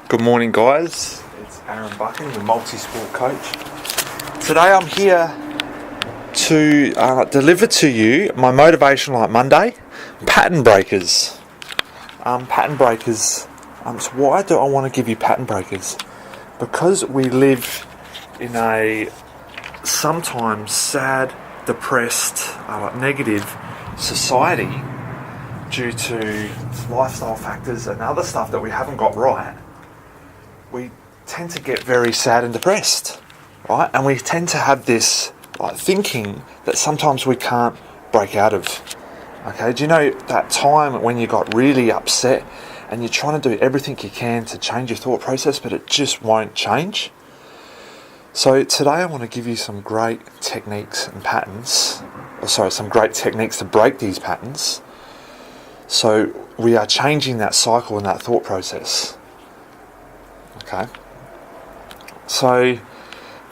Good morning, guys. It's Aaron Buchan, the multi-sport coach. Today I'm here to deliver to you my Motivational Monday pattern breakers. So why do I want to give you pattern breakers? Because we live in a sometimes sad, depressed, negative society due to lifestyle factors and other stuff that we haven't got right. We tend to get very sad and depressed, right? And we tend to have this thinking that sometimes we can't break out of. Okay, do you know that time when you got really upset and you're trying to do everything you can to change your thought process, but it just won't change? So today I want to give you some great techniques and patterns, some great techniques to break these patterns. So we are changing that cycle and that thought process. Okay. So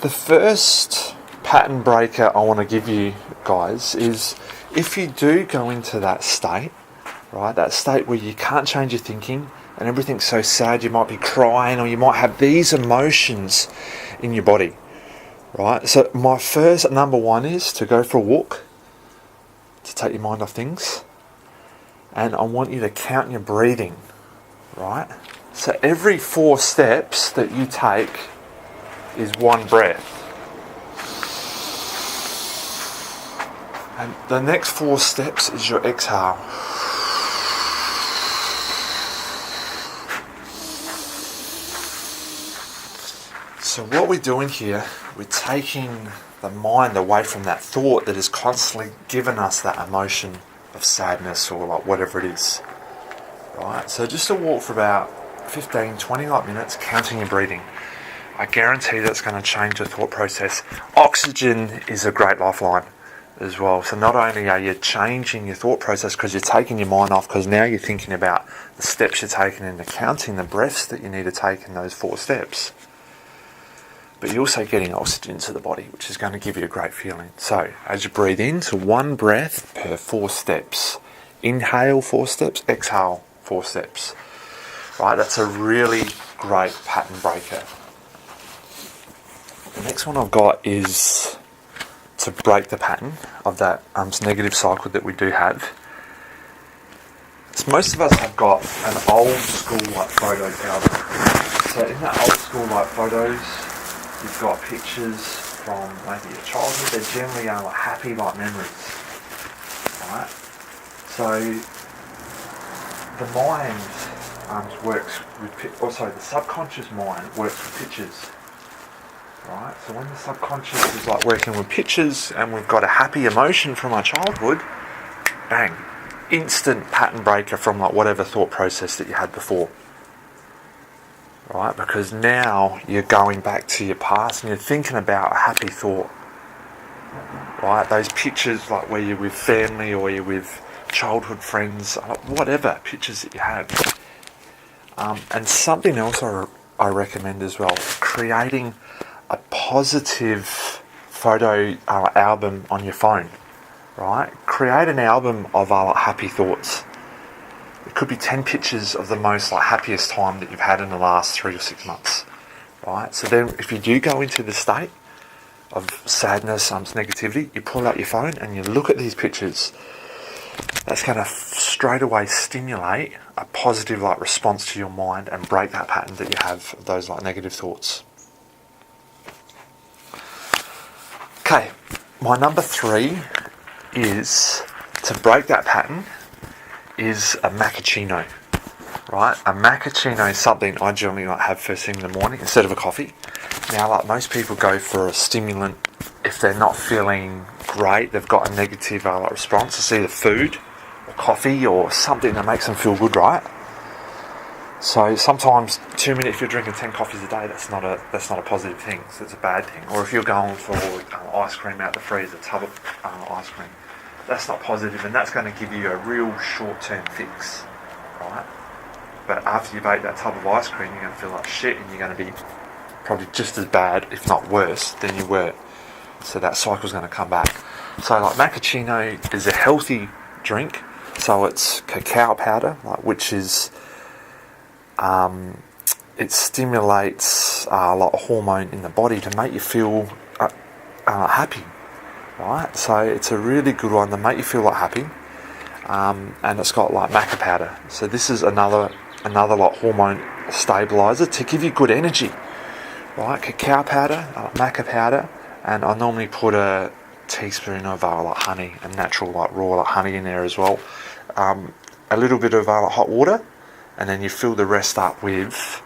the first pattern breaker I want to give you guys is if you do go into that state, right, that state where you can't change your thinking and everything's so sad, you might be crying or you might have these emotions in your body, right? So my first number one is to go for a walk, to take your mind off things. And I want you to count your breathing, right? So every 4 steps that you take is 1 breath. And the next 4 steps is your exhale. So what we're doing here, we're taking the mind away from that thought that is constantly giving us that emotion of sadness or whatever it is. Right? So just to walk for about 15-20 minutes, counting your breathing. I guarantee that's going to change the thought process. Oxygen is a great lifeline as well. So not only are you changing your thought process because you're taking your mind off, because now you're thinking about the steps you're taking and counting the breaths that you need to take in those 4 steps, but you're also getting oxygen to the body, which is going to give you a great feeling. So as you breathe in, so 1 breath per 4 steps. Inhale 4 steps, exhale 4 steps. Right, that's a really great pattern breaker. The next one I've got is to break the pattern of that negative cycle that we do have. So most of us have got an old school photos album. So in that old school photos, you've got pictures from maybe your childhood. They're generally happy memories. Right? So the mind works with, the subconscious mind works with pictures. Right? So when the subconscious is working with pictures and we've got a happy emotion from our childhood, bang, instant pattern breaker from whatever thought process that you had before. Right? Because now you're going back to your past and you're thinking about a happy thought. Right? Those pictures where you're with family or you're with childhood friends, whatever pictures that you have. And something else I recommend as well, creating a positive photo album on your phone. Right? Create an album of happy thoughts. It could be 10 pictures of the most happiest time that you've had in the last 3 or 6 months. Right? So then if you do go into the state of sadness, negativity, you pull out your phone and you look at these pictures. That's going to straight away stimulate a positive response to your mind and break that pattern that you have of those negative thoughts. Okay, my number 3 is to break that pattern is a macchiato. Right? A macchiato is something I generally have first thing in the morning instead of a coffee. Now, most people go for a stimulant if they're not feeling great, they've got a negative response. It's either food or coffee or something that makes them feel good, right? So sometimes 2 minutes, if you're drinking 10 coffees a day, that's not a positive thing. So it's a bad thing. Or if you're going for ice cream out the freezer, a tub of ice cream, that's not positive, and that's going to give you a real short-term fix, right? But after you've ate that tub of ice cream, you're going to feel like shit, and you're going to be probably just as bad, if not worse, than you were. So that cycle's going to come back. So macchiato is a healthy drink. So it's cacao powder, which is it stimulates like a hormone in the body to make you feel happy, right? So it's a really good one to make you feel like happy, and it's got like maca powder. So this is another like hormone stabilizer to give you good energy, right? Cacao powder, maca powder, and I normally put a teaspoon of like honey, and natural like raw like honey in there as well. A little bit of like hot water, and then you fill the rest up with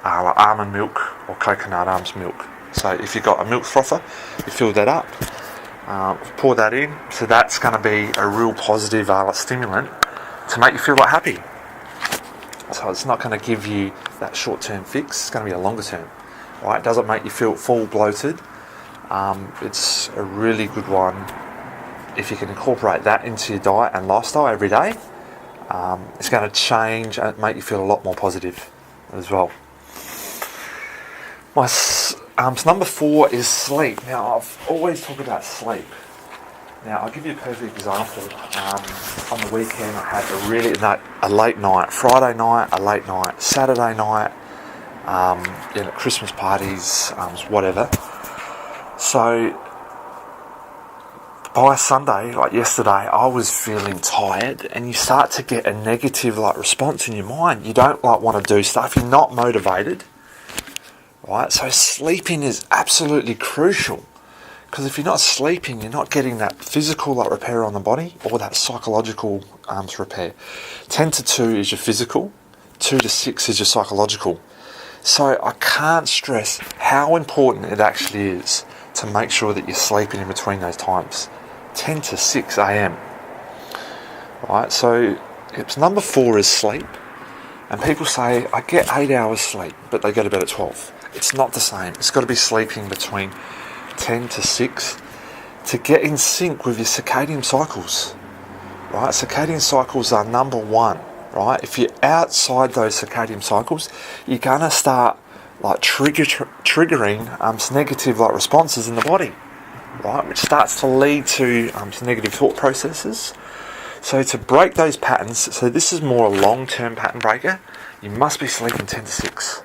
like almond milk or coconut almond milk. So if you've got a milk frother, you fill that up, pour that in. So that's going to be a real positive like stimulant to make you feel like happy. So it's not going to give you that short-term fix. It's going to be a longer term. Right? It doesn't make you feel full bloated. It's a really good one if you can incorporate that into your diet and lifestyle every day. It's going to change and make you feel a lot more positive as well. My number 4 is sleep. Now, I've always talked about sleep. Now, I'll give you a perfect example. On the weekend, I had a late night, Friday night, a late night, Saturday night, Christmas parties, whatever. So, by Sunday, like yesterday, I was feeling tired, and you start to get a negative like response in your mind. You don't like want to do stuff. You're not motivated, right? So sleeping is absolutely crucial, because if you're not sleeping, you're not getting that physical like repair on the body or that psychological repair. 10 to 2 is your physical, 2 to 6 is your psychological. So I can't stress how important it actually is to make sure that you're sleeping in between those times. 10 to 6 a.m. Right, so it's number 4 is sleep. And people say, I get 8 hours sleep, but they go to bed at 12. It's not the same. It's got to be sleeping between 10 to 6 to get in sync with your circadian cycles. Right, circadian cycles are number 1. Right, if you're outside those circadian cycles, you're going to start like triggering some negative like responses in the body. Right, which starts to lead to some negative thought processes. So to break those patterns, so this is more a long-term pattern breaker, you must be sleeping 10 to 6.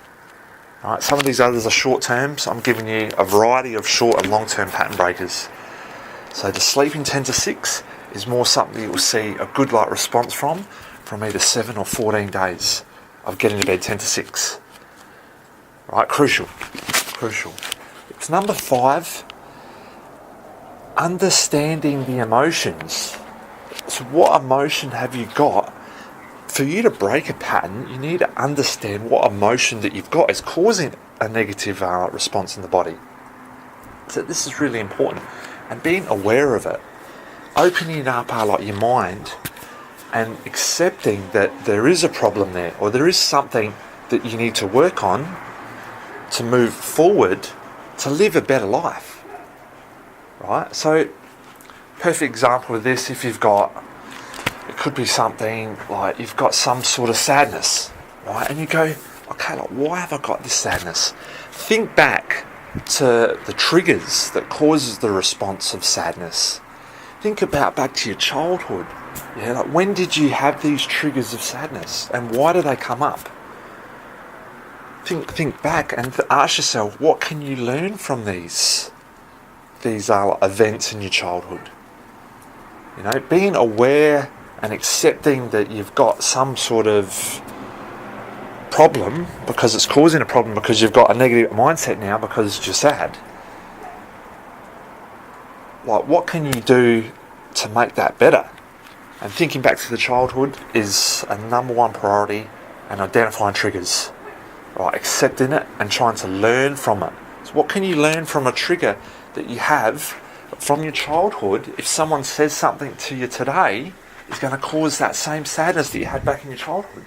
Right, some of these others are short terms. I'm giving you a variety of short and long-term pattern breakers. So the sleeping 10 to 6 is more something you'll see a good like response from either 7 or 14 days of getting to bed 10 to 6. Right, crucial. It's number 5. Understanding the emotions. So what emotion have you got? For you to break a pattern, you need to understand what emotion that you've got is causing a negative response in the body. So this is really important. And being aware of it, opening up like your mind and accepting that there is a problem there, or there is something that you need to work on to move forward to live a better life. Right, so perfect example of this, if you've got, it could be something like you've got some sort of sadness, right, and you go, okay, like why have I got this sadness? Think back to the triggers that causes the response of sadness. Think about back to your childhood. Yeah, like when did you have these triggers of sadness, and why do they come up? Think back and ask yourself, what can you learn from these events in your childhood? You know, being aware and accepting that you've got some sort of problem because it's causing a problem because you've got a negative mindset now because you're sad. Like, what can you do to make that better? And thinking back to the childhood is a number 1 priority, and identifying triggers. Right, accepting it and trying to learn from it. So what can you learn from a trigger that you have from your childhood? If someone says something to you today, is going to cause that same sadness that you had back in your childhood.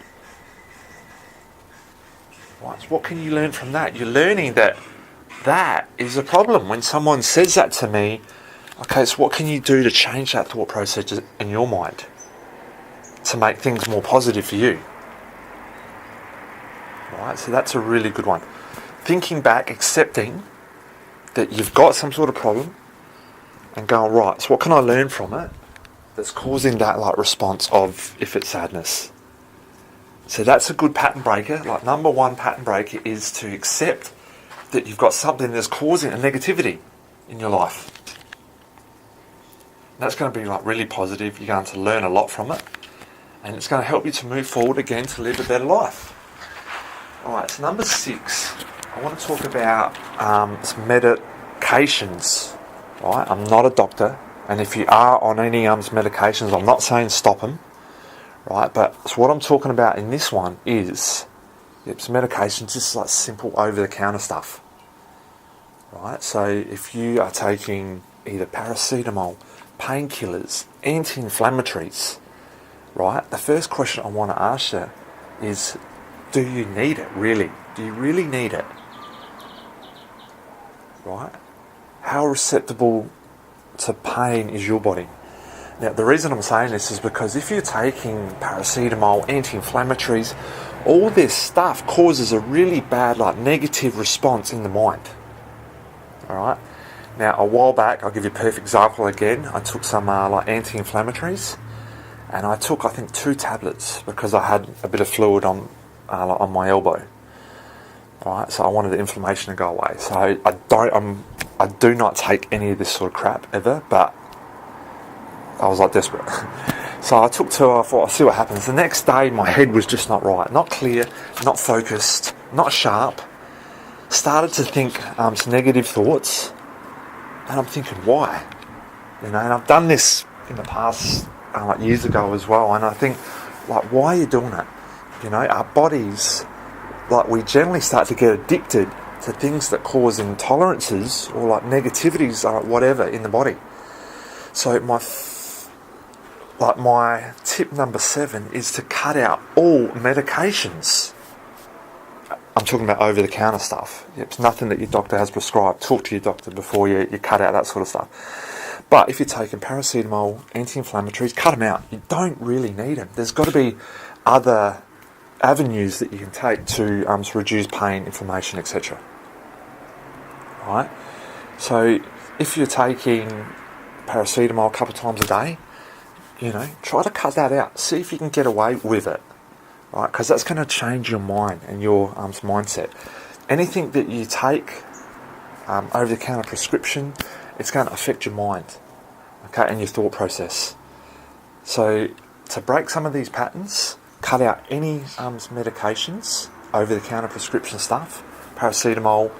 Right, so what can you learn from that? You're learning that is a problem. When someone says that to me, okay, so what can you do to change that thought process in your mind to make things more positive for you? Right, so that's a really good one. Thinking back, accepting that you've got some sort of problem, and going, right, so what can I learn from it that's causing that like response of, if it's sadness? So that's a good pattern breaker. Like number one pattern breaker is to accept that you've got something that's causing a negativity in your life. And that's going to be like really positive. You're going to learn a lot from it. And it's going to help you to move forward again to live a better life. Alright, so number 6, I want to talk about some medications. Right, I'm not a doctor, and if you are on any medications, I'm not saying stop them. Right, but so what I'm talking about in this one is some medications, just like simple over-the-counter stuff. Right, so if you are taking either paracetamol, painkillers, anti-inflammatories, right, the first question I want to ask you is, do you need it, really? Do you really need it? Right? How receptible to pain is your body? Now, the reason I'm saying this is because if you're taking paracetamol, anti-inflammatories, all this stuff causes a really bad, like, negative response in the mind. Alright? Now, a while back, I'll give you a perfect example again. I took some like anti-inflammatories, and I took, I think, 2 tablets because I had a bit of fluid on my elbow. Alright, so I wanted the inflammation to go away. So I do not take any of this sort of crap ever, but I was like desperate. So I took 2, I thought, I'll see what happens. The next day, my head was just not right. Not clear, not focused, not sharp. Started to think some negative thoughts. And I'm thinking, why? You know, and I've done this in the past, like years ago as well. And I think, like, why are you doing it? You know, our bodies, like, we generally start to get addicted to things that cause intolerances or like negativities or whatever in the body. So my tip number 7 is to cut out all medications. I'm talking about over-the-counter stuff. It's nothing that your doctor has prescribed. Talk to your doctor before you cut out that sort of stuff. But if you're taking paracetamol, anti-inflammatories, cut them out. You don't really need them. There's got to be other avenues that you can take to reduce pain, inflammation, etc. Right? So if you're taking paracetamol a couple of times a day, you know, try to cut that out. See if you can get away with it. Right? Because that's going to change your mind and your mindset. Anything that you take over-the-counter prescription, it's going to affect your mind, okay, and your thought process. So to break some of these patterns, cut out any medications, over-the-counter prescription stuff, paracetamol,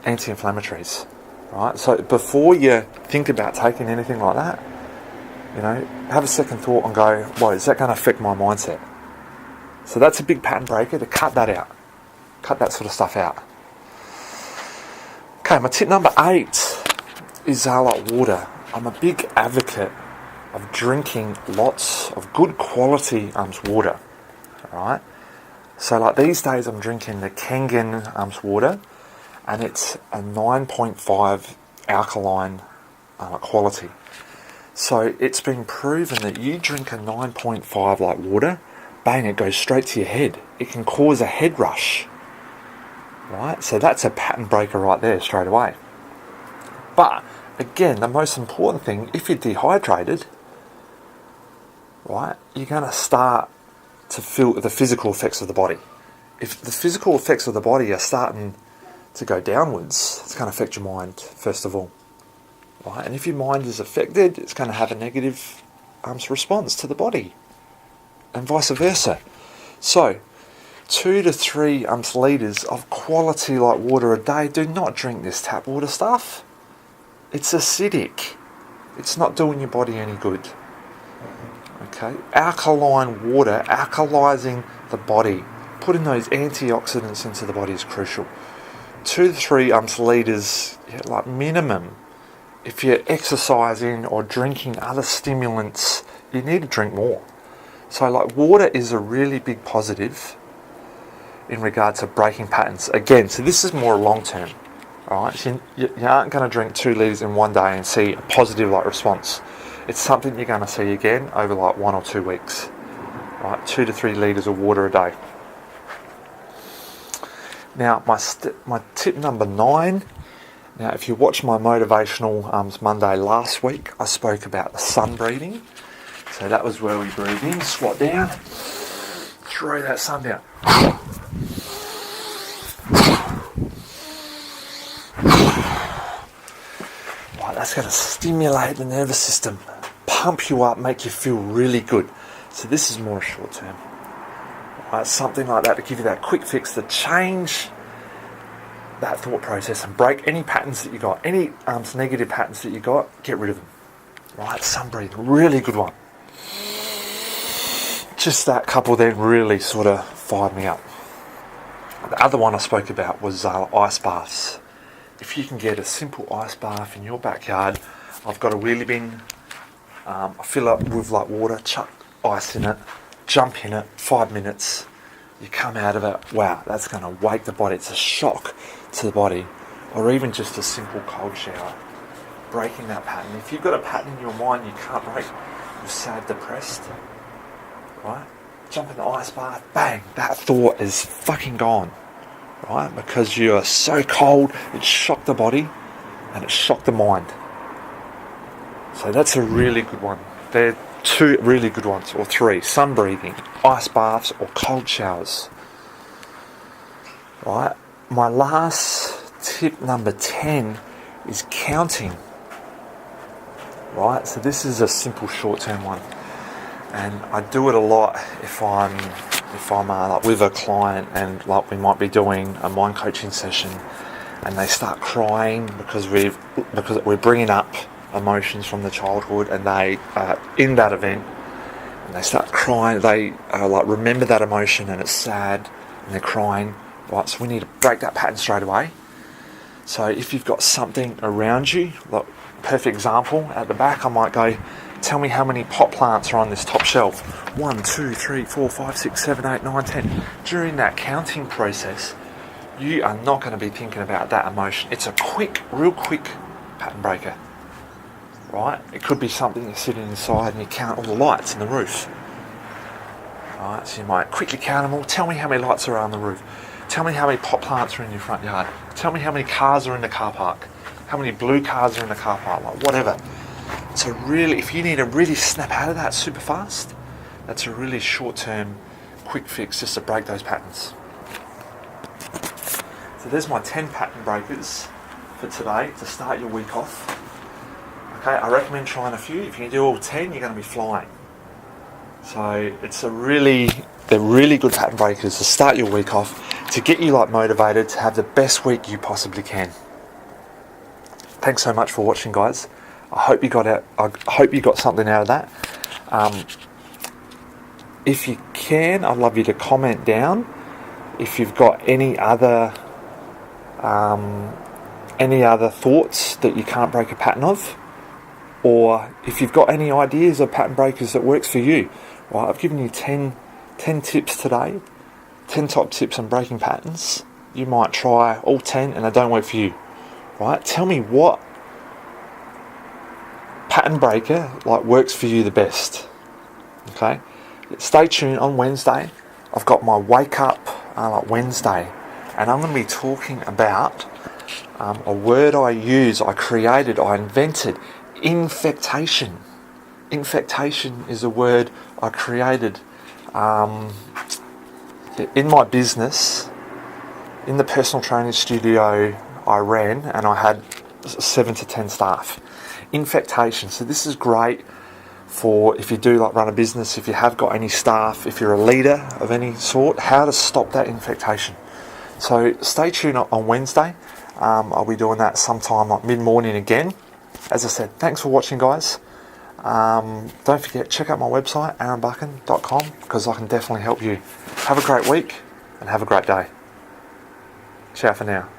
anti-inflammatories. Right? So before you think about taking anything like that, you know, have a second thought and go, well, is that going to affect my mindset? So that's a big pattern breaker, to cut that out. Cut that sort of stuff out. Okay, my tip number 8 is like water. I'm a big advocate of drinking lots of good quality water. Alright? So like these days I'm drinking the Kangen water, and it's a 9.5 alkaline quality. So it's been proven that you drink a 9.5 like water, bang, it goes straight to your head. It can cause a head rush. Right? So that's a pattern breaker right there straight away. But again, the most important thing, if you're dehydrated, right, you're going to start to feel the physical effects of the body. If the physical effects of the body are starting to go downwards, it's going to affect your mind first of all. Right? And if your mind is affected, it's going to have a negative response to the body, and vice versa. So 2 to 3 litres of quality like water a day. Do not drink this tap water stuff. It's acidic. It's not doing your body any good. Okay, alkaline water, alkalizing the body, putting those antioxidants into the body is crucial. 2 to 3 litres, like minimum. If you're exercising or drinking other stimulants, you need to drink more. So like water is a really big positive in regard to breaking patterns. Again, so this is more long term. Alright, so you aren't going to drink 2 litres in one day and see a positive like response. It's something you're going to see again over like 1 or 2 weeks. Right, 2 to 3 litres of water a day. Now my tip number 9. Now if you watched my Motivational Monday last week, I spoke about the sun breathing. So that was where we breathe in, squat down, throw that sun down. Right, that's going to stimulate the nervous system, pump you up, make you feel really good. So this is more short term. Right, something like that to give you that quick fix to change that thought process and break any patterns that you got, any negative patterns that you got, get rid of them. Right, sun breathing, really good one. Just that couple then really sort of fired me up. The other one I spoke about was ice baths. If you can get a simple ice bath in your backyard, I've got a wheelie bin, I fill up with like water, chuck ice in it, jump in it, 5 minutes, you come out of it, wow, that's going to wake the body, it's a shock to the body. Or even just a simple cold shower, breaking that pattern. If you've got a pattern in your mind you can't break, you're sad, depressed, right? Jump in the ice bath, bang, that thought is fucking gone, right? Because you're so cold, it shocked the body and it shocked the mind. So that's a really good one. They're 2 really good ones, or 3. Sun breathing, ice baths, or cold showers. Right? My last tip, number 10, is counting. Right? So this is a simple short-term one. And I do it a lot if I'm like with a client and like we might be doing a mind coaching session and they start crying because we're bringing up emotions from the childhood and they are in that event and they start crying, they like remember that emotion and it's sad and they're crying, right? So we need to break that pattern straight away. So if you've got something around you, like perfect example, at the back I might go, tell me how many pot plants are on this top shelf. 1, 2, 3, 4, 5, 6, 7, 8, 9, 10. During that counting process, you are not going to be thinking about that emotion. It's a real quick pattern breaker. Right? It could be something you're sitting inside and you count all the lights in the roof. Right? So you might quickly count them all. Tell me how many lights are on the roof. Tell me how many pot plants are in your front yard. Tell me how many cars are in the car park. How many blue cars are in the car park. Like whatever. So really, if you need to really snap out of that super fast, that's a really short-term, quick fix just to break those patterns. So there's my 10 pattern breakers for today to start your week off. Okay, I recommend trying a few. If you can do all 10, you're going to be flying. So they're really good pattern breakers to start your week off, to get you like motivated to have the best week you possibly can. Thanks so much for watching, guys. I hope you got something out of that. If you can, I'd love you to comment down if you've got any other thoughts that you can't break a pattern of, or if you've got any ideas of pattern breakers that works for you. Right, I've given you 10 tips today, 10 top tips on breaking patterns. You might try all 10 and they don't work for you. Right, tell me what pattern breaker like works for you the best. Okay, stay tuned. On Wednesday I've got my wake up Wednesday, and I'm going to be talking about a word I invented, infectation. Infectation is a word I created in my business, in the personal training studio I ran, and I had 7 to 10 staff. Infectation. So this is great for if you do like run a business, if you have got any staff, if you're a leader of any sort, how to stop that infectation. So stay tuned on Wednesday. I'll be doing that sometime like mid-morning again. As I said, thanks for watching, guys. Don't forget, check out my website, aaronbuchan.com, because I can definitely help you. Have a great week and have a great day. Ciao for now.